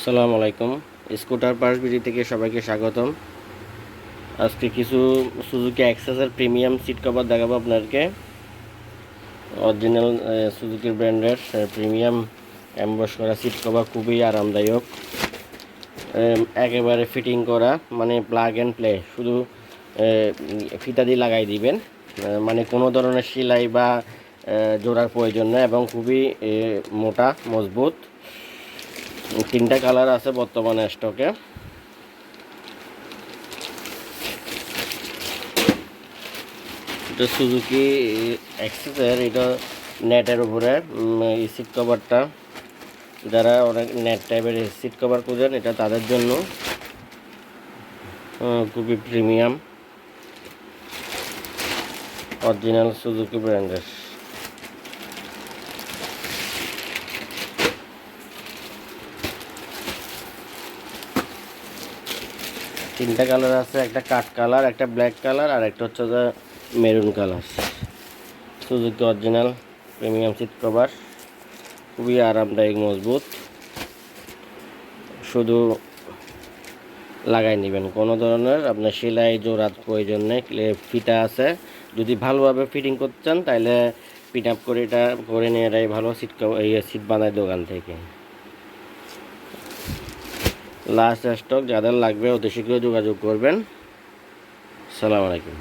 আসসালামু আলাইকুম। Scooter parts BD থেকে সবাইকে স্বাগতম। আজকে কিছু সুজুকি এক্সেসের প্রিমিয়াম সিট কভার দেখাবো আপনাদেরকে। অরিজিনাল সুজুকি ব্র্যান্ডের প্রিমিয়াম অ্যাম্বস করা সিট কভার, খুবই আরামদায়ক, একেবারে ফিটিং করা, মানে প্লাগ অ্যান্ড প্লে, শুধু ফিতা দিয়ে লাগাই দিবেন, মানে কোনো ধরনের সেলাই বা জোড়ার প্রয়োজন নেই, এবং খুবই মোটা মজবুত। 3টা কালার আছে বর্তমানে স্টকে। এটা সুজুকি এক্সেসের, এটা নেটের উপরে এই সিট কভারটা, যারা অনেক নেট টাইপের সিট কভার খুঁজেন, এটা তাদের জন্য খুবই প্রিমিয়াম অরিজিনাল সুজুকি ব্র্যান্ডের। তিনটা কালার আছে, একটা কাঠ কালার, একটা ব্ল্যাক কালার, আর একটা হচ্ছে যে maroon colour. Suzuki original premium seat cover, খুবই আরামদায়ক, মজবুত, শুধু লাগাই নেবেন, কোনো ধরনের আপনার সেলাই জোড়ার প্রয়োজন নেই। ফিতা আছে, যদি ভালোভাবে ফিটিং করতে চান তাহলে পিট আপ করে এটা করে নিয়ে এটাই ভালো। সিট সিট বানায় দোকান থেকে। লাস্ট স্টক, যাদের লাগবে অতি শীঘ্র যোগাযোগ করবেন। আসসালামু আলাইকুম।